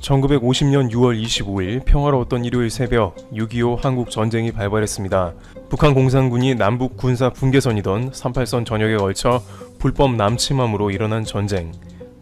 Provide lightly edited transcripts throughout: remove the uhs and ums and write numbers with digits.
1950년 6월 25일 평화로웠던 일요일 새벽 6.25 한국 전쟁이 발발했습니다. 북한 공산군이 남북 군사 분계선이던 38선 전역에 걸쳐 불법 남침함으로 일어난 전쟁.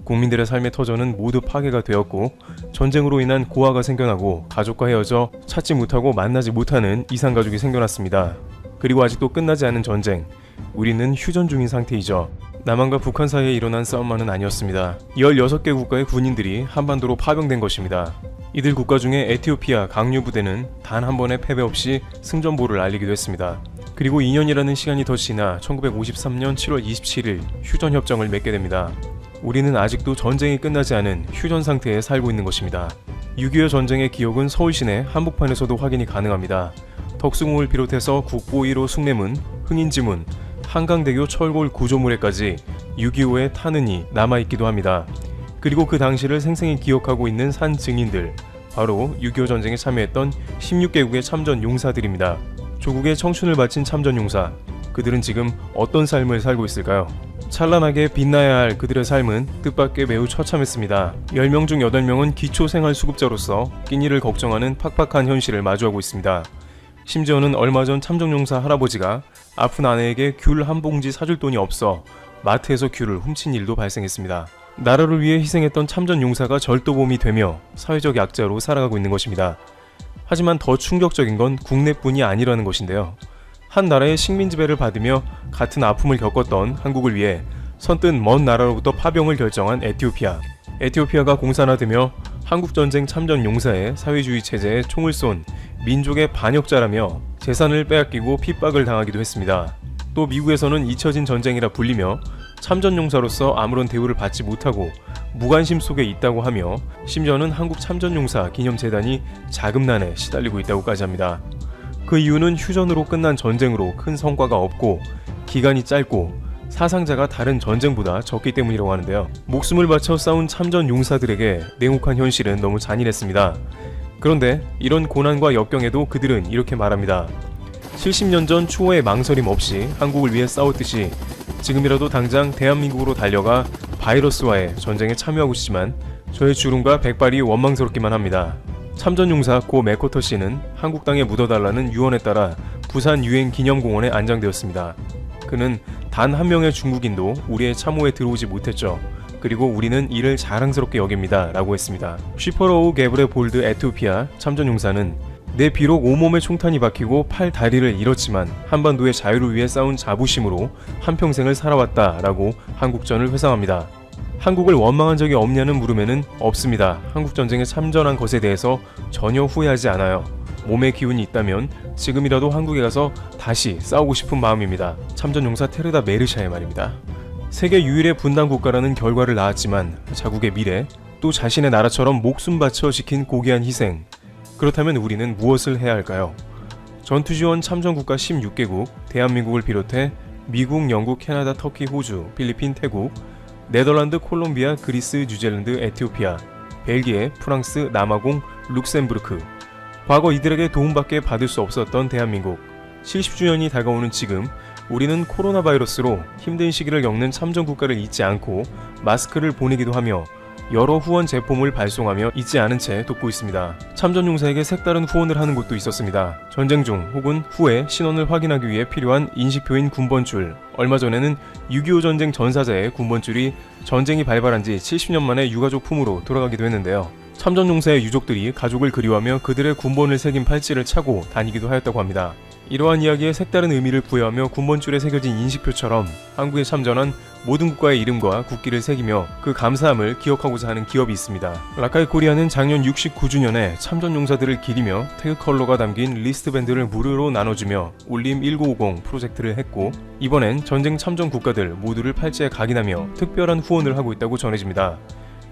국민들의 삶의 터전은 모두 파괴가 되었고 전쟁으로 인한 고아가 생겨나고 가족과 헤어져 찾지 못하고 만나지 못하는 이산가족이 생겨났습니다. 그리고 아직도 끝나지 않은 전쟁. 우리는 휴전 중인 상태이죠. 남한과 북한 사이에 일어난 싸움만은 아니었습니다. 16개 국가의 군인들이 한반도로 파병된 것입니다. 이들 국가 중에 에티오피아 강류 부대는 단 한 번의 패배 없이 승전보를 알리기도 했습니다. 그리고 2년이라는 시간이 더 지나 1953년 7월 27일 휴전협정을 맺게 됩니다. 우리는 아직도 전쟁이 끝나지 않은 휴전 상태에 살고 있는 것입니다. 6.25 전쟁의 기억은 서울 시내 한복판에서도 확인이 가능합니다. 덕수궁을 비롯해서 국보 1호 숭례문, 흥인지문, 한강대교 철골 구조물에까지 6.25의 탄흔이 남아있기도 합니다. 그리고 그 당시를 생생히 기억하고 있는 산 증인들, 바로 6.25 전쟁에 참여했던 16개국의 참전 용사들입니다. 조국의 청춘을 바친 참전 용사, 그들은 지금 어떤 삶을 살고 있을까요? 찬란하게 빛나야 할 그들의 삶은 뜻밖의 매우 처참했습니다. 10명 중 8명은 기초생활수급자로서 끼니를 걱정하는 팍팍한 현실을 마주하고 있습니다. 심지어는 얼마 전 참전용사 할아버지가 아픈 아내에게 귤 한 봉지 사줄 돈이 없어 마트에서 귤을 훔친 일도 발생했습니다. 나라를 위해 희생했던 참전용사가 절도범이 되며 사회적 약자로 살아가고 있는 것입니다. 하지만 더 충격적인 건 국내뿐이 아니라는 것인데요. 한 나라의 식민지배를 받으며 같은 아픔을 겪었던 한국을 위해 선뜻 먼 나라로부터 파병을 결정한 에티오피아. 에티오피아가 공산화되며 한국전쟁 참전용사의 사회주의 체제에 총을 쏜 민족의 반역자라며 재산을 빼앗기고 핍박을 당하기도 했습니다. 또 미국에서는 잊혀진 전쟁이라 불리며 참전용사로서 아무런 대우를 받지 못하고 무관심 속에 있다고 하며 심지어는 한국 참전용사 기념재단이 자금난에 시달리고 있다고까지 합니다. 그 이유는 휴전으로 끝난 전쟁으로 큰 성과가 없고 기간이 짧고 사상자가 다른 전쟁보다 적기 때문이라고 하는데요. 목숨을 바쳐 싸운 참전 용사들에게 냉혹한 현실은 너무 잔인했습니다. 그런데 이런 고난과 역경에도 그들은 이렇게 말합니다. 70년 전 추호의 망설임 없이 한국을 위해 싸웠듯이 지금이라도 당장 대한민국으로 달려가 바이러스와의 전쟁에 참여하고 싶지만 저의 주름과 백발이 원망스럽기만 합니다. 참전용사 고 맥코터 씨는 한국 땅에 묻어달라는 유언에 따라 부산 유엔기념공원에 안장되었습니다. 그는 단 한 명의 중국인도 우리의 참호에 들어오지 못했죠. 그리고 우리는 이를 자랑스럽게 여깁니다. 라고 했습니다. 쉬퍼로우 게브레 볼드 에티오피아 참전용사는 내 비록 온몸에 총탄이 박히고 팔 다리를 잃었지만 한반도의 자유를 위해 싸운 자부심으로 한평생을 살아왔다. 라고 한국전을 회상합니다. 한국을 원망한 적이 없냐는 물음에는 없습니다. 한국전쟁에 참전한 것에 대해서 전혀 후회하지 않아요. 몸에 기운이 있다면 지금이라도 한국에 가서 다시 싸우고 싶은 마음입니다. 참전용사 테르다 메르샤의 말입니다. 세계 유일의 분단 국가라는 결과를 낳았지만 자국의 미래, 또 자신의 나라처럼 목숨 바쳐 지킨 고귀한 희생. 그렇다면 우리는 무엇을 해야 할까요? 전투지원 참전국가 16개국, 대한민국을 비롯해 미국, 영국, 캐나다, 터키, 호주, 필리핀, 태국, 네덜란드, 콜롬비아, 그리스, 뉴질랜드, 에티오피아, 벨기에, 프랑스, 남아공, 룩셈부르크. 과거 이들에게 도움밖에 받을 수 없었던 대한민국. 70주년이 다가오는 지금 우리는 코로나 바이러스로 힘든 시기를 겪는 참전국가를 잊지 않고 마스크를 보내기도 하며 여러 후원 제품을 발송하며 잊지 않은 채 돕고 있습니다. 참전용사에게 색다른 후원을 하는 곳도 있었습니다. 전쟁 중 혹은 후에 신원을 확인하기 위해 필요한 인식표인 군번줄. 얼마 전에는 6.25 전쟁 전사자의 군번줄이 전쟁이 발발한 지 70년 만에 유가족 품으로 돌아가기도 했는데요. 참전용사의 유족들이 가족을 그리워하며 그들의 군번을 새긴 팔찌를 차고 다니기도 하였다고 합니다. 이러한 이야기에 색다른 의미를 부여하며 군번줄에 새겨진 인식표처럼 한국에 참전한 모든 국가의 이름과 국기를 새기며 그 감사함을 기억하고자 하는 기업이 있습니다. 라카이 코리아는 작년 69주년에 참전용사들을 기리며 태극 컬러가 담긴 리스트밴드를 무료로 나눠주며 울림 1950 프로젝트를 했고 이번엔 전쟁 참전 국가들 모두를 팔찌에 각인하며 특별한 후원을 하고 있다고 전해집니다.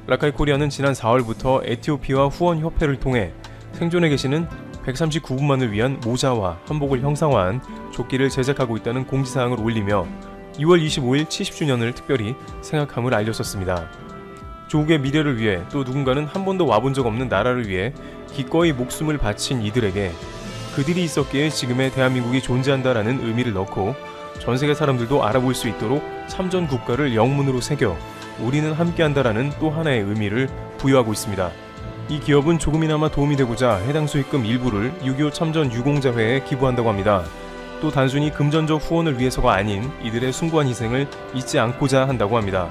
라카이 코리아는 지난 4월부터 에티오피아 후원협회를 통해 생존해 계시는 139분만을 위한 모자와 한복을 형상화한 조끼를 제작하고 있다는 공지사항을 올리며 2월 25일 70주년을 특별히 생각함을 알렸었습니다. 조국의 미래를 위해 또 누군가는 한 번도 와본 적 없는 나라를 위해 기꺼이 목숨을 바친 이들에게 그들이 있었기에 지금의 대한민국이 존재한다라는 의미를 넣고 전세계 사람들도 알아볼 수 있도록 참전 국가를 영문으로 새겨 우리는 함께한다라는 또 하나의 의미를 부여하고 있습니다. 이 기업은 조금이나마 도움이 되고자 해당 수익금 일부를 6.25 참전 유공자회에 기부한다고 합니다. 또 단순히 금전적 후원을 위해서가 아닌 이들의 숭고한 희생을 잊지 않고자 한다고 합니다.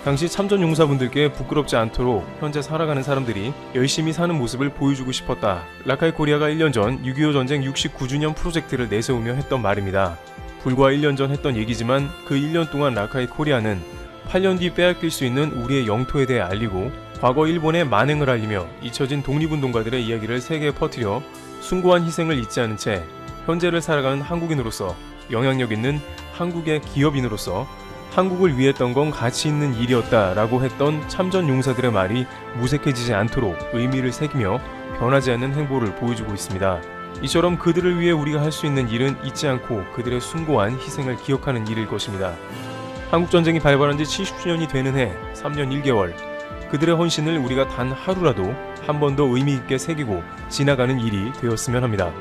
당시 참전 용사분들께 부끄럽지 않도록 현재 살아가는 사람들이 열심히 사는 모습을 보여주고 싶었다. 라카이 코리아가 1년 전 6.25 전쟁 69주년 프로젝트를 내세우며 했던 말입니다. 불과 1년 전 했던 얘기지만 그 1년 동안 라카이 코리아는 8년 뒤 빼앗길 수 있는 우리의 영토에 대해 알리고 과거 일본의 만행을 알리며 잊혀진 독립운동가들의 이야기를 세계에 퍼뜨려 숭고한 희생을 잊지 않은 채 현재를 살아가는 한국인으로서 영향력 있는 한국의 기업인으로서 한국을 위했던 건 가치 있는 일이었다라고 했던 참전 용사들의 말이 무색해지지 않도록 의미를 새기며 변하지 않는 행보를 보여주고 있습니다. 이처럼 그들을 위해 우리가 할 수 있는 일은 잊지 않고 그들의 숭고한 희생을 기억하는 일일 것입니다. 한국전쟁이 발발한 지 70주년이 되는 해 3년 1개월 그들의 헌신을 우리가 단 하루라도 한 번 더 의미 있게 새기고 지나가는 일이 되었으면 합니다.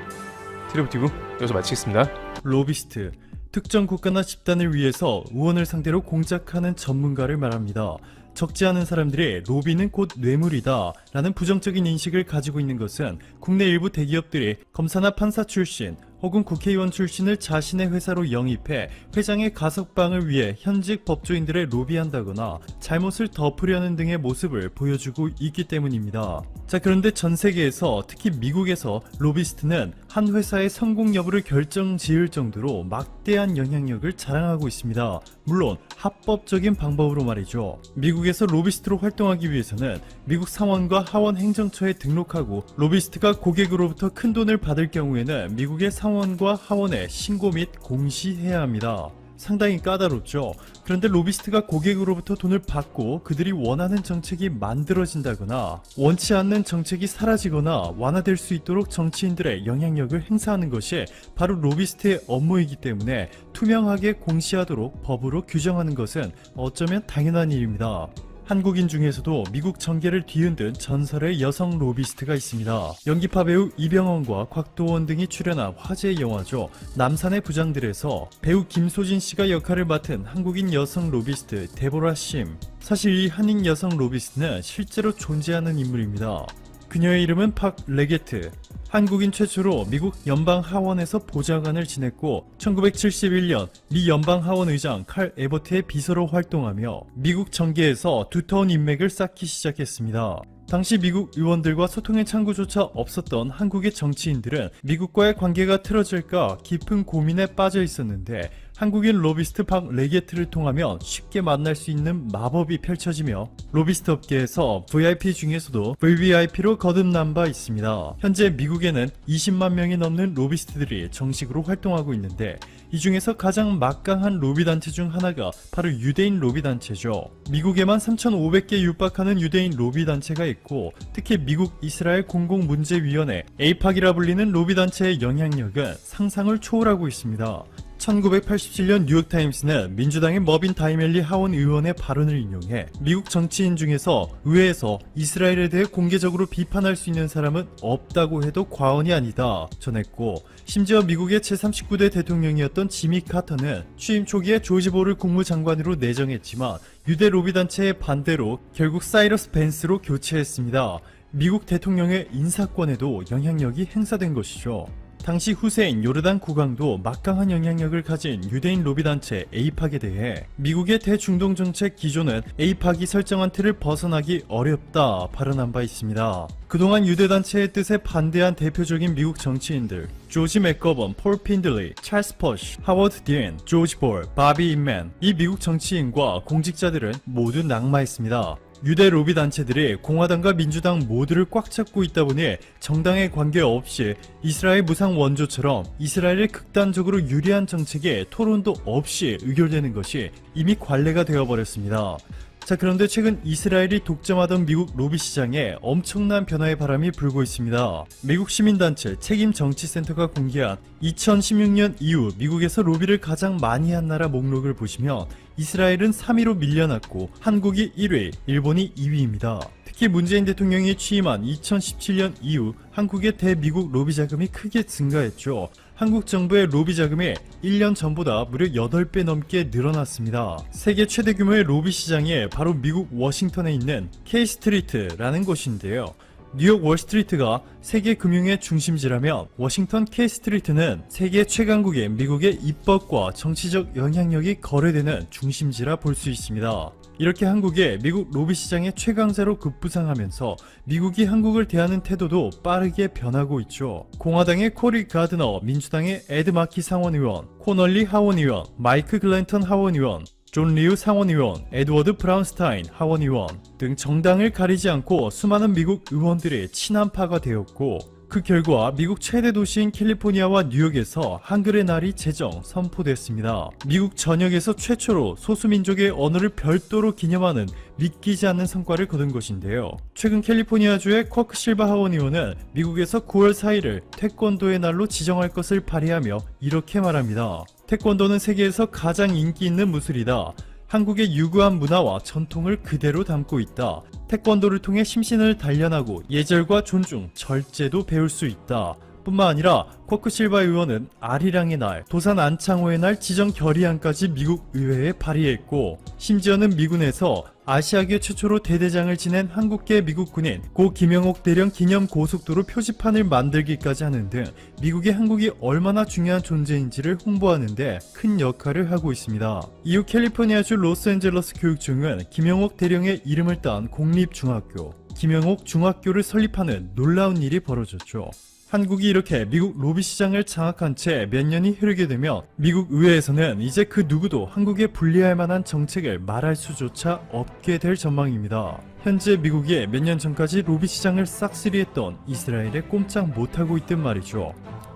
트리브티브 여기서 마치겠습니다. 로비스트, 특정 국가나 집단을 위해서 의원을 상대로 공작하는 전문가를 말합니다. 적지 않은 사람들이 로비는 곧 뇌물이다 라는 부정적인 인식을 가지고 있는 것은 국내 일부 대기업들이 검사나 판사 출신 혹은 국회의원 출신을 자신의 회사로 영입해 회장의 가석방을 위해 현직 법조인들의 로비한다거나 잘못을 덮으려는 등의 모습을 보여주고 있기 때문입니다. 자, 그런데 전 세계에서 특히 미국에서 로비스트는 한 회사의 성공 여부를 결정지을 정도로 막대한 영향력을 자랑하고 있습니다. 물론 합법적인 방법으로 말이죠. 미국에서 로비스트로 활동하기 위해서는 미국 상원과 하원 행정처에 등록하고 로비스트가 고객으로부터 큰 돈을 받을 경우에는 미국의 상원과 하원에 신고 및 공시해야 합니다. 상당히 까다롭죠. 그런데 로비스트가 고객으로부터 돈을 받고 그들이 원하는 정책이 만들어진다거나 원치 않는 정책이 사라지거나 완화될 수 있도록 정치인들의 영향력을 행사하는 것이 바로 로비스트의 업무이기 때문에 투명하게 공시하도록 법으로 규정하는 것은 어쩌면 당연한 일입니다. 한국인 중에서도 미국 정계를 뒤흔든 전설의 여성 로비스트가 있습니다. 연기파 배우 이병헌과 곽도원 등이 출연한 화제의 영화죠. 남산의 부장들에서 배우 김소진 씨가 역할을 맡은 한국인 여성 로비스트 데보라 심. 사실 이 한인 여성 로비스트는 실제로 존재하는 인물입니다. 그녀의 이름은 팍 레게트. 한국인 최초로 미국 연방하원에서 보좌관을 지냈고 1971년 미 연방하원 의장 칼 에버트의 비서로 활동하며 미국 정계에서 두터운 인맥을 쌓기 시작했습니다. 당시 미국 의원들과 소통의 창구조차 없었던 한국의 정치인들은 미국과의 관계가 틀어질까 깊은 고민에 빠져 있었는데 한국인 로비스트 박 레게트를 통하면 쉽게 만날 수 있는 마법이 펼쳐지며 로비스트 업계에서 VIP 중에서도 VVIP로 거듭난 바 있습니다. 현재 미국에는 20만 명이 넘는 로비스트들이 정식으로 활동하고 있는데 이 중에서 가장 막강한 로비단체 중 하나가 바로 유대인 로비단체죠. 미국에만 3,500개 육박하는 유대인 로비단체가 있고 특히 미국 이스라엘 공공문제위원회 에이팍이라 불리는 로비단체의 영향력은 상상을 초월하고 있습니다. 1987년 뉴욕타임스는 민주당의 머빈 다이멜리 하원 의원의 발언을 인용해 미국 정치인 중에서 의회에서 이스라엘에 대해 공개적으로 비판할 수 있는 사람은 없다고 해도 과언이 아니다 전했고 심지어 미국의 제39대 대통령이었던 지미 카터는 취임 초기에 조지 볼을 국무장관으로 내정했지만 유대 로비단체의 반대로 결국 사이러스 벤스로 교체했습니다. 미국 대통령의 인사권에도 영향력이 행사된 것이죠. 당시 후세인 요르단 국왕도 막강한 영향력을 가진 유대인 로비단체 에이팍에 대해 미국의 대중동 정책 기조는 에이팍이 설정한 틀을 벗어나기 어렵다 발언한 바 있습니다. 그동안 유대단체의 뜻에 반대한 대표적인 미국 정치인들 조지 맥거번, 폴 핀들리, 찰스 퍼시, 하워드 딘, 조지 볼, 바비 인맨 이 미국 정치인과 공직자들은 모두 낙마했습니다. 유대 로비 단체들이 공화당과 민주당 모두를 꽉 잡고 있다 보니 정당에 관계없이 이스라엘 무상 원조처럼 이스라엘에 극단적으로 유리한 정책에 토론도 없이 의결되는 것이 이미 관례가 되어버렸습니다. 자, 그런데 최근 이스라엘이 독점하던 미국 로비 시장에 엄청난 변화의 바람이 불고 있습니다. 미국 시민단체 책임정치센터가 공개한 2016년 이후 미국에서 로비를 가장 많이 한 나라 목록을 보시면 이스라엘은 3위로 밀려났고 한국이 1위, 일본이 2위입니다. 특히 문재인 대통령이 취임한 2017년 이후 한국의 대미국 로비 자금이 크게 증가했죠. 한국 정부의 로비 자금이 1년 전보다 무려 8배 넘게 늘어났습니다. 세계 최대 규모의 로비 시장이 바로 미국 워싱턴에 있는 K 스트리트라는 곳인데요. 뉴욕 월스트리트가 세계 금융의 중심지라면 워싱턴 K스트리트는 세계 최강국의 미국의 입법과 정치적 영향력이 거래되는 중심지라 볼 수 있습니다. 이렇게 한국의 미국 로비 시장의 최강자로 급부상하면서 미국이 한국을 대하는 태도도 빠르게 변하고 있죠. 공화당의 코리 가드너, 민주당의 에드 마키 상원의원, 코널리 하원의원, 마이크 글랜턴 하원의원, 존 리우 상원의원, 에드워드 브라운스타인 하원의원 등 정당을 가리지 않고 수많은 미국 의원들의 친한파가 되었고, 그 결과 미국 최대 도시인 캘리포니아와 뉴욕에서 한글의 날이 제정 선포됐습니다. 미국 전역에서 최초로 소수민족의 언어를 별도로 기념하는 믿기지 않는 성과를 거둔 것인데요. 최근 캘리포니아주의 쿼크 실바 하원의원은 미국에서 9월 4일을 태권도의 날로 지정할 것을 발의하며 이렇게 말합니다. 태권도는 세계에서 가장 인기 있는 무술이다. 한국의 유구한 문화와 전통을 그대로 담고 있다. 태권도를 통해 심신을 단련하고 예절과 존중, 절제도 배울 수 있다. 뿐만 아니라 쿼크 실바 의원은 아리랑의 날, 도산 안창호의 날 지정 결의안까지 미국 의회에 발의했고, 심지어는 미군에서 아시아계 최초로 대대장을 지낸 한국계 미국 군인 고 김영옥 대령 기념 고속도로 표지판을 만들기까지 하는 등 미국의 한국이 얼마나 중요한 존재인지를 홍보하는 데 큰 역할을 하고 있습니다. 이후 캘리포니아주 로스앤젤러스 교육청은 김영옥 대령의 이름을 딴 공립중학교, 김영옥 중학교를 설립하는 놀라운 일이 벌어졌죠. 한국이 이렇게 미국 로비 시장을 장악한 채 몇 년이 흐르게 되면 미국 의회에서는 이제 그 누구도 한국에 불리할 만한 정책을 말할 수조차 없게 될 전망입니다. 현재 미국이 몇 년 전까지 로비 시장을 싹쓸이했던 이스라엘에 꼼짝 못하고 있단 말이죠.